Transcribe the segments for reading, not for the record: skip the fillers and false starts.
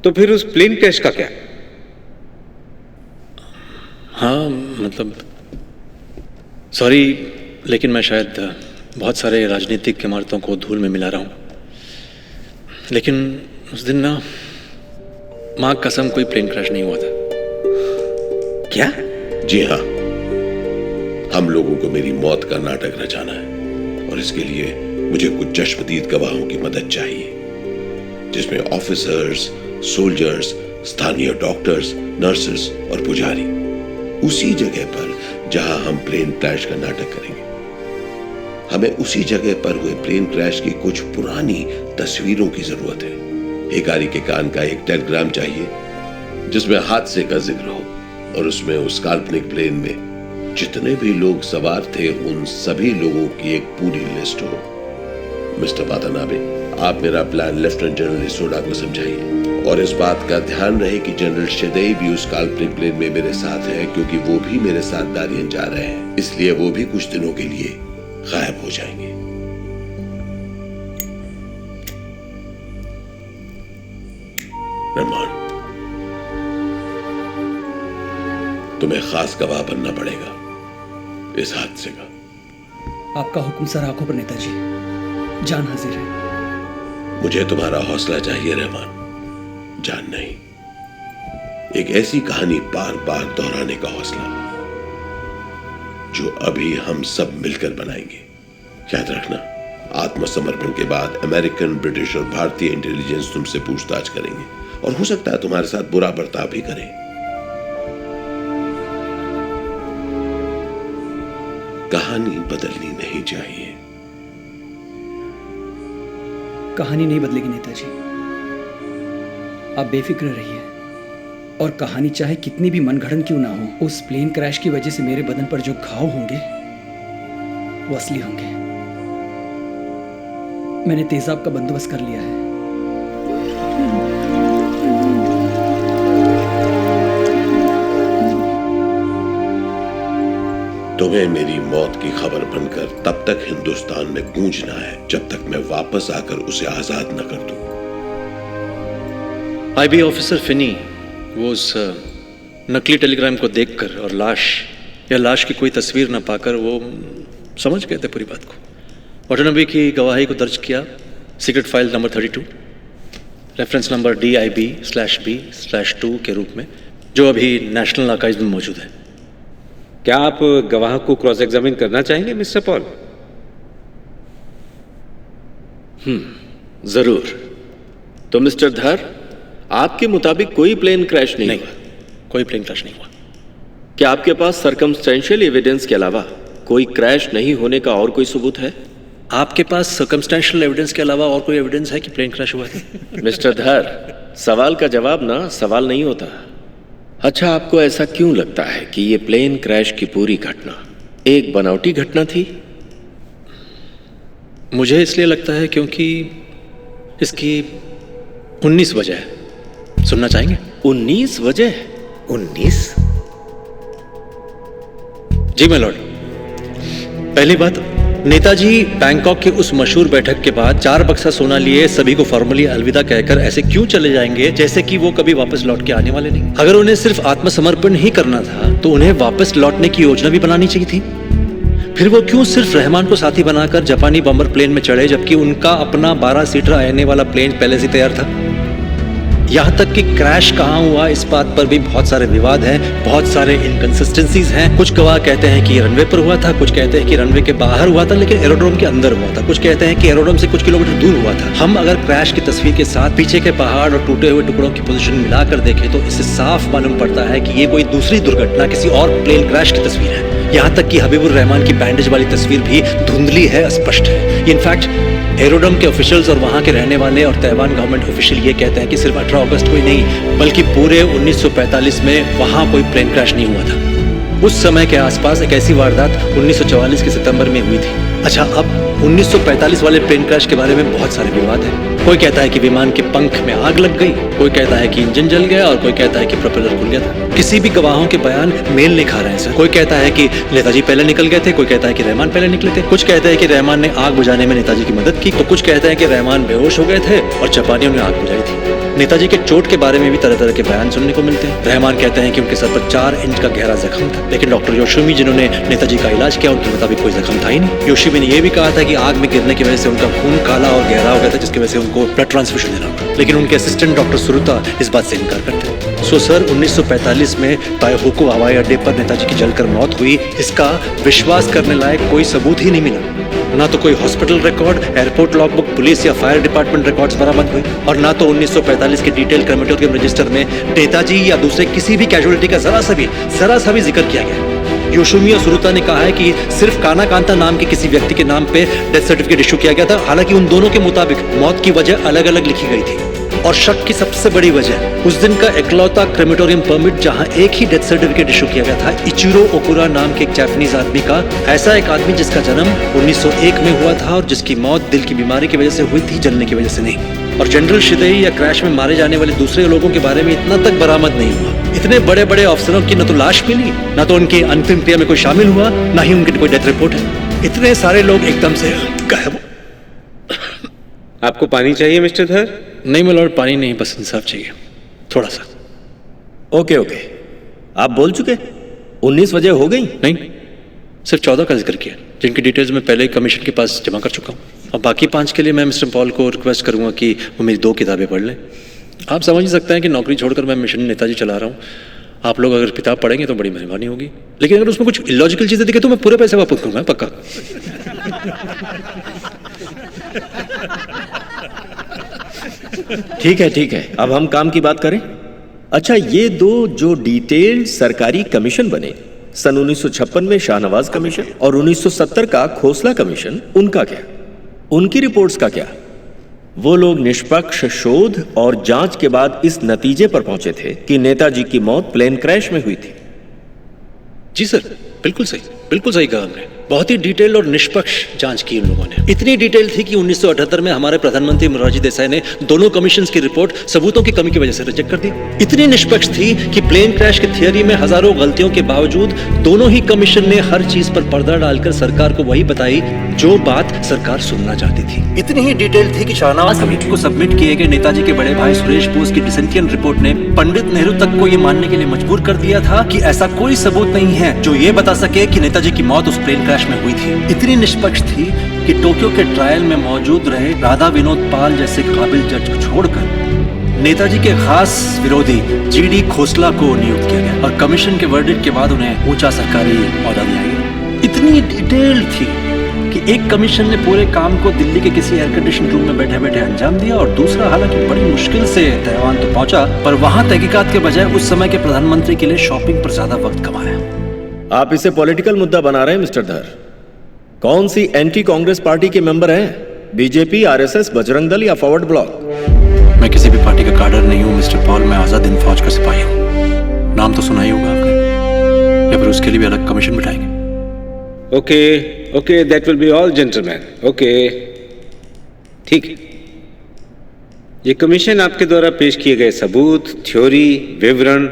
तो फिर उस प्लेन क्रैश का क्या? हाँ मतलब सॉरी, लेकिन मैं शायद बहुत सारे राजनीतिक इमारतों को धूल में मिला रहा हूँ। लेकिन उस दिन ना माँ कसम कोई प्लेन क्रैश नहीं हुआ था। क्या? जी हाँ, हम लोगों को मेरी मौत का नाटक रचाना है और इसके लिए मुझे कुछ चश्मदीद गवाहों की मदद चाहिए, जिसमें ऑफिसर्स, सोल्जर्स, स्थानीय डॉक्टर्स, नर्सेस और पुजारी, उसी जगह पर जहां हम प्लेन क्रैश का नाटक करेंगे। हमें उसी जगह पर हुए प्लेन क्रैश की कुछ पुरानी तस्वीरों की जरूरत है। हिकारी के कान का एक टेलीग्राम चाहिए जिसमें हादसे का जिक्र हो और उसमें उस काल्पनिक प्लेन में जितने भी लोग सवार थे उन सभी लोगों की एक पूरी लिस्ट हो। मिस्टर वातानाबे, आप मेरा प्लान लेफ्टिनेंट जनरल इसोडा को समझाइए और इस बात का ध्यान रहे कि जनरल शेदई भी उस काल्पनिक प्लेन में मेरे साथ है, क्योंकि वो भी मेरे साथ दारियन जा रहे हैं, इसलिए वो भी कुछ दिनों के लिए गायब हो जाएंगे। रहमान, तुम्हें खास गवाह बनना पड़ेगा इस हादसे का। आपका हुक्म सर आंखों पर नेताजी, जान हाजिर है। मुझे तुम्हारा हौसला चाहिए रहमान, जान नहीं। एक ऐसी कहानी बार बार दोहराने का हौसला जो अभी हम सब मिलकर बनाएंगे। याद रखना, आत्मसमर्पण के बाद अमेरिकन, ब्रिटिश और भारतीय इंटेलिजेंस तुमसे पूछताछ करेंगे और हो सकता है तुम्हारे साथ बुरा बर्ताव भी करें। कहानी बदलनी नहीं चाहिए। कहानी नहीं बदलेगी नेताजी, आप बेफिक्र रहिए। और कहानी चाहे कितनी भी मनगढ़ंत क्यों ना हो, उस प्लेन क्रैश की वजह से मेरे बदन पर जो घाव होंगे वो असली होंगे। मैंने तेजाब का बंदोबस्त कर लिया है। तुम्हें मेरी मौत की खबर बनकर तब तक हिंदुस्तान में गूंजना है जब तक मैं वापस आकर उसे आजाद न कर दूं। आईबी ऑफिसर फिनी वो उस नकली टेलीग्राम को देखकर और लाश की कोई तस्वीर न पाकर वो समझ गए थे पूरी बात को। वाटानाबे की गवाही को दर्ज किया secret file number 32, reference number DIB/B/2 के रूप में, जो अभी नेशनल आर्काइव्स में मौजूद है। क्या आप गवाह को क्रॉस एग्जामिन करना चाहेंगे मिस्टर पॉल? जरूर। तो मिस्टर धर, आपके मुताबिक कोई प्लेन क्रैश नहीं हुआ? कोई प्लेन क्रैश नहीं हुआ। क्या आपके पास सर्कमस्टेंशियल एविडेंस के अलावा कोई क्रैश नहीं होने का और कोई सबूत है? आपके पास सर्कमस्टेंशियल एविडेंस के अलावा और कोई एविडेंस है कि प्लेन क्रैश हुआ है? मिस्टर धर, सवाल का जवाब ना सवाल नहीं होता। अच्छा, आपको ऐसा क्यों लगता है कि ये प्लेन क्रैश की पूरी घटना एक बनावटी घटना थी? मुझे इसलिए लगता है क्योंकि इसकी 19 वजह है। सुनना चाहेंगे? 19 वजह? 19? जी माय लॉर्ड। पहली बात, नेताजी बैंकॉक के उस मशहूर बैठक के बाद 4 बक्सा सोना लिए सभी को फॉर्मली अलविदा कहकर ऐसे क्यों चले जाएंगे जैसे कि वो कभी वापस लौट के आने वाले नहीं। अगर उन्हें सिर्फ आत्मसमर्पण ही करना था तो उन्हें वापस लौटने की योजना भी बनानी चाहिए थी। फिर वो क्यों सिर्फ रहमान को साथी बनाकर जापानी बॉम्बर प्लेन में चढ़े जबकि उनका अपना 12 सीटर आने वाला प्लेन पहले से तैयार था। यहाँ तक कि क्रैश कहाँ हुआ इस बात पर भी बहुत सारे विवाद हैं, बहुत सारे इनकंसिस्टेंसीज हैं। कुछ गवाह कहते हैं कि रनवे पर हुआ था, कुछ कहते हैं कि रनवे के बाहर हुआ था लेकिन एरोड्रोम के अंदर हुआ था, कुछ कहते हैं कि एरोड्रोम से कुछ किलोमीटर दूर हुआ था। हम अगर क्रैश की तस्वीर के साथ पीछे के पहाड़ और टूटे हुए टुकड़ों की पोजीशन मिलाकर देखें तो इससे साफ मालूम पड़ता है कि ये कोई दूसरी दुर्घटना, किसी और प्लेन क्रैश की तस्वीर है। यहाँ तक कि हबीबुर रहमान की बैंडेज वाली तस्वीर भी धुंधली है, अस्पष्ट है। इनफैक्ट एरोड्रोम के ऑफिशियल्स और वहाँ के रहने वाले और ताइवान गवर्नमेंट ऑफिशियल ये कहते हैं कि सिर्फ 18 अगस्त को ही नहीं बल्कि पूरे 1945 में वहाँ कोई प्लेन क्रैश नहीं हुआ था। उस समय के आसपास एक ऐसी वारदात 1944 के सितंबर में हुई थी। अच्छा, अब 1945 वाले प्लेन क्रैश के बारे में बहुत सारे विवाद हैं। कोई कहता है कि विमान के पंख में आग लग गई, कोई कहता है कि इंजन जल गया और कोई कहता है कि प्रोपेलर खुल गया था। किसी भी गवाहों के बयान मेल नहीं खा रहे हैं सर। कोई कहता है कि नेताजी पहले निकल गए थे, कोई कहता है कि रहमान पहले निकले थे, कुछ कहते हैं कि रहमान ने आग बुझाने में नेताजी की मदद की, तो कुछ कहते हैं कि रहमान बेहोश हो गए थे और जापानियों ने आग बुझाई थी। नेताजी के चोट के बारे में भी तरह तरह के बयान सुनने को मिलते हैं। रहमान कहते हैं कि उनके सर पर 4 इंच का गहरा जख्म था, लेकिन डॉक्टर योशिमी जिन्होंने नेताजी का इलाज किया उनके मुताबिक कोई जख्म था ही नहीं। योशिमी ने यह भी कहा था कि आग में गिरने की वजह से उनका खून काला और गहरा हो गया था, जिसकी वजह से उनको ब्लड ट्रांसफ्यूजन देना पड़ा, लेकिन उनके असिस्टेंट डॉक्टर सुरुता इस बात से इनकार करते हैं। सो सर 1945 में ताइहोकू हवाई अड्डे पर नेताजी की जलकर मौत हुई, इसका विश्वास करने लायक कोई सबूत ही नहीं मिला। ना तो कोई hospital record, airport logbook, police या फायर डिपार्टमेंट रिकॉर्ड्स बरामद हुए, और ना तो 1945 के डिटेल क्रेमेटोरियम रजिस्टर में नेताजी या दूसरे किसी भी कैजुअलिटी का जरा सा भी जिक्र किया गया। योशिमी और सुरुता ने कहा है कि सिर्फ कानाकांता नाम के किसी व्यक्ति के नाम पे डेथ सर्टिफिकेट इशू किया गया था, हालांकि उन दोनों के मुताबिक मौत की वजह अलग अलग लिखी गई थी। और शक की सबसे बड़ी वजह उस दिन का इकलौता क्रेमेटोरियम परमिट जहां एक ही डेथ सर्टिफिकेट इशू किया गया था, इचिरो ओकुरा नाम के एक जापानीज आदमी का, ऐसा एक आदमी जिसका जन्म 1901 में हुआ था और जिसकी मौत दिल की बीमारी की वजह से हुई थी, जलने की वजह से नहीं। और जनरल शिदेई या क्रैश में मारे जाने वाले दूसरे लोगों के बारे में इतना तक बरामद नहीं हुआ। इतने बड़े बड़े अफसरों की न तो लाश मिली, न तो उनकी अंतिम क्रिया में कोई शामिल हुआ, न ही उनकी कोई डेथ रिपोर्ट है। इतने सारे लोग एकदम से गायब। आपको पानी चाहिए मिस्टर धर? नहीं मिलॉर्ड, पानी नहीं, बस इंसाफ चाहिए थोड़ा सा। ओके आप बोल चुके? 19 वजह हो गई? नहीं, सिर्फ 14 का जिक्र किया, जिनकी डिटेल्स मैं पहले कमीशन के पास जमा कर चुका हूँ। और बाकी 5 के लिए मैं मिस्टर पॉल को रिक्वेस्ट करूंगा कि वो मेरी 2 किताबें पढ़ लें। आप समझ ही सकते हैं कि नौकरी छोड़कर मैं मिशन नेताजी चला रहा हूँ। आप लोग अगर किताब पढ़ेंगे तो बड़ी मेहरबानी होगी, लेकिन अगर उसमें कुछ इलॉजिकल चीजें दिखे तो मैं पूरे पैसे वापस करूंगा, पक्का। ठीक है, अब हम काम की बात करें। अच्छा, ये 2 जो डिटेल्ड सरकारी कमीशन बने, सन 1956 में शाहनवाज कमीशन और 1970 का खोसला कमीशन, उनका क्या? उनकी रिपोर्ट्स का क्या? वो लोग निष्पक्ष शोध और जांच के बाद इस नतीजे पर पहुंचे थे कि नेताजी की मौत प्लेन क्रैश में हुई थी। जी सर, बिल्कुल सही कहा हमने। बहुत ही डिटेल और निष्पक्ष जांच की उन लोगों ने। इतनी डिटेल थी कि 1978 में हमारे प्रधानमंत्री मोरारजी देसाई ने दोनों कमीशंस की रिपोर्ट सबूतों की कमी की वजह से रिजेक्ट कर दी। इतनी निष्पक्ष थी कि प्लेन क्रैश की थियरी में हजारों गलतियों के बावजूद दोनों ही कमीशन ने हर चीज पर पर्दा डालकर सरकार को वही बताई जो बात सरकार सुनना चाहती थी। इतनी ही डिटेल थी कि शाहनवाज कमेटी को सबमिट किए गए नेताजी के बड़े भाई सुरेश बोस की डिसेंटियन रिपोर्ट ने पंडित नेहरू तक को ये मानने के लिए मजबूर कर दिया था कि ऐसा कोई सबूत नहीं है जो ये बता सके कि नेताजी की मौत उस प्लेन क्रैश में हुई थी। इतनी निष्पक्ष थी कि टोक्यो के ट्रायल में मौजूद रहे राधा विनोद पाल जैसे काबिल जज को छोड़कर नेताजी के खास विरोधी जीडी खोसला को नियुक्त किया गया और कमीशन के वर्डिक्ट के बाद उन्हें ऊंचा सरकारी ओहदा दिया गया। इतनी डिटेल थी कि एक कमीशन ने पूरे काम को दिल्ली के किसी एयर कंडीशन रूम में बैठे बैठे अंजाम दिया और दूसरा हालांकि बड़ी मुश्किल से तैवान तो पहुंचा, पर वहां तहकीकात के बजाय उस समय के प्रधानमंत्री के लिए शॉपिंग पर ज्यादा वक्त गंवाया। आप इसे पॉलिटिकल मुद्दा बना रहे हैं मिस्टर धर। कौन सी एंटी कांग्रेस पार्टी के मेंबर हैं? बीजेपी, आरएसएस, बजरंग दल या फॉरवर्ड ब्लॉक? मैं किसी भी पार्टी का कार्डर नहीं हूँ मिस्टर पॉल, मैं आजाद हिंद फौज का सिपाही हूँ। नाम तो सुना ही होगा आपने, या फिर उसके लिए भी अलग कमीशन बिठाएंगे? Okay, that will be all gentleman. Okay, ठीक है। ये कमीशन आपके द्वारा पेश किए गए सबूत, थ्योरी, विवरण,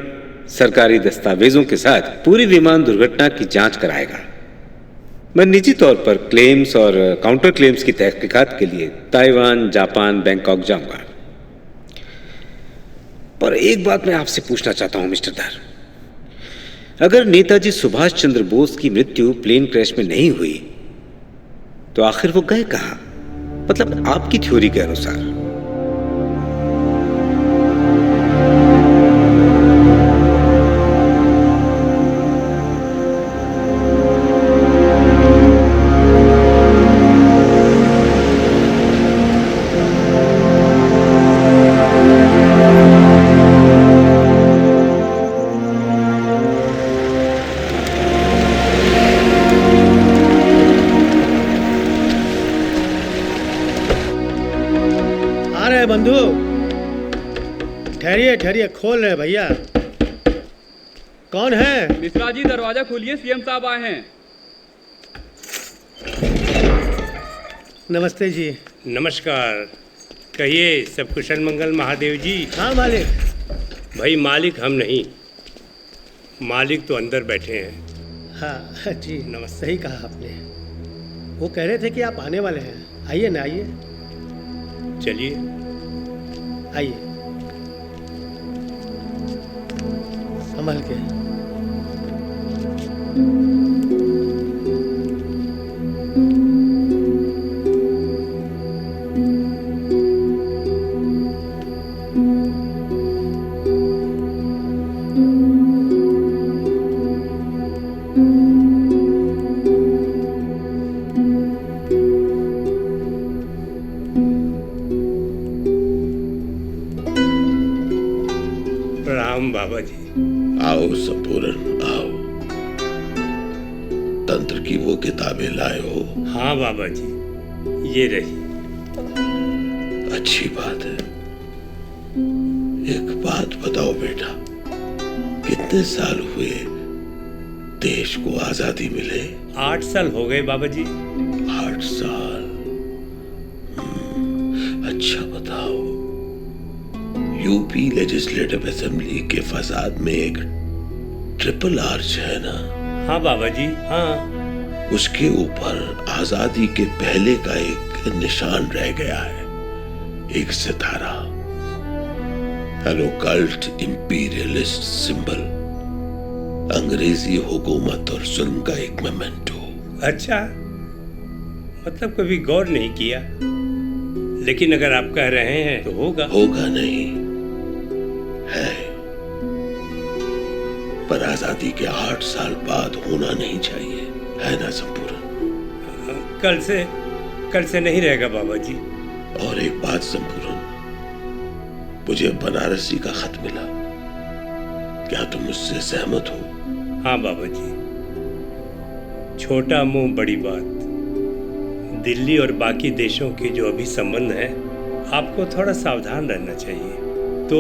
सरकारी दस्तावेजों के साथ पूरी विमान दुर्घटना की जांच कराएगा। मैं निजी तौर पर क्लेम्स और काउंटर क्लेम्स की तहकीकात के लिए ताइवान, जापान, बैंकॉक जाऊंगा। पर एक बात मैं आपसे पूछना चाहता हूं मिस्टर धर, अगर नेताजी सुभाष चंद्र बोस की मृत्यु प्लेन क्रैश में नहीं हुई तो आखिर वो गए कहां? मतलब आपकी थ्योरी के अनुसार। बंधु ठहरिए, खोल रहे भैया। कौन है? मिश्रा जी दरवाजा खोलिए, सीएम साहब आए हैं। नमस्ते जी। नमस्कार। कहिए, सब कुशल मंगल महादेव जी? हाँ मालिक। भाई मालिक हम नहीं, मालिक तो अंदर बैठे हैं। हाँ जी, नमस्ते। सही कहा आपने। वो कह रहे थे कि आप आने वाले हैं। आइए ना, आइए चलिए। आइए, संभल के। प्रणाम बाबा जी। आओ संपूर्ण, आओ। तंत्र की वो किताबें लाए हो? हाँ बाबा जी, ये रही। अच्छी बात है। एक बात बताओ बेटा, कितने साल हुए देश को आजादी मिले? 8 साल हो गए बाबा जी। 8 साल। अच्छा बताओ, यूपी लेजिस्लेटिव असेंबली के फसाद में एक ट्रिपल आर्च है ना? हाँ बाबा जी, हाँ। उसके ऊपर आजादी के पहले का एक निशान रह गया है, एक सितारा, एन ओकल्ट इंपीरियलिस्ट सिंबल, अंग्रेजी हुकूमत और जुल्म का एक मेमेंटो। अच्छा, मतलब कभी गौर नहीं किया, लेकिन अगर आप कह रहे हैं तो होगा। होगा नहीं है, पर आजादी के 8 साल बाद होना नहीं चाहिए, है ना संपूर्ण? कल से नहीं रहेगा बाबा जी। और एक बात संपूर्ण, मुझे बनारसी का खत मिला, क्या तुम मुझसे सहमत हो? हाँ बाबा जी, छोटा मुंह बड़ी बात। दिल्ली और बाकी देशों के जो अभी संबंध है, आपको थोड़ा सावधान रहना चाहिए। तो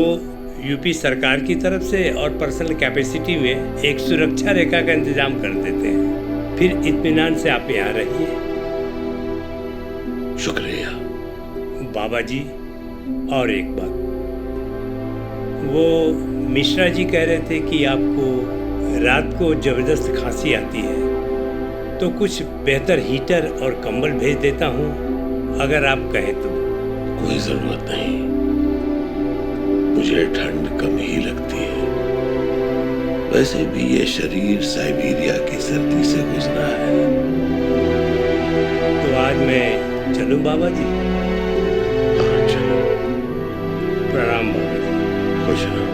यूपी सरकार की तरफ से और पर्सनल कैपेसिटी में एक सुरक्षा रेखा का इंतजाम कर देते हैं, फिर इत्मीनान से आप यहाँ रहिए। शुक्रिया बाबा जी। और एक बात, वो मिश्रा जी कह रहे थे कि आपको रात को जबरदस्त खांसी आती है, तो कुछ बेहतर हीटर और कंबल भेज देता हूँ, अगर आप कहें तो। कोई जरूरत नहीं, मुझे ठंड कम ही लगती है। वैसे भी ये शरीर साइबेरिया की सर्दी से गुजरा है। तो आज मैं चलूं बाबा जी? हाँ चलो। प्रणाम बाबा जी। खुश रहो।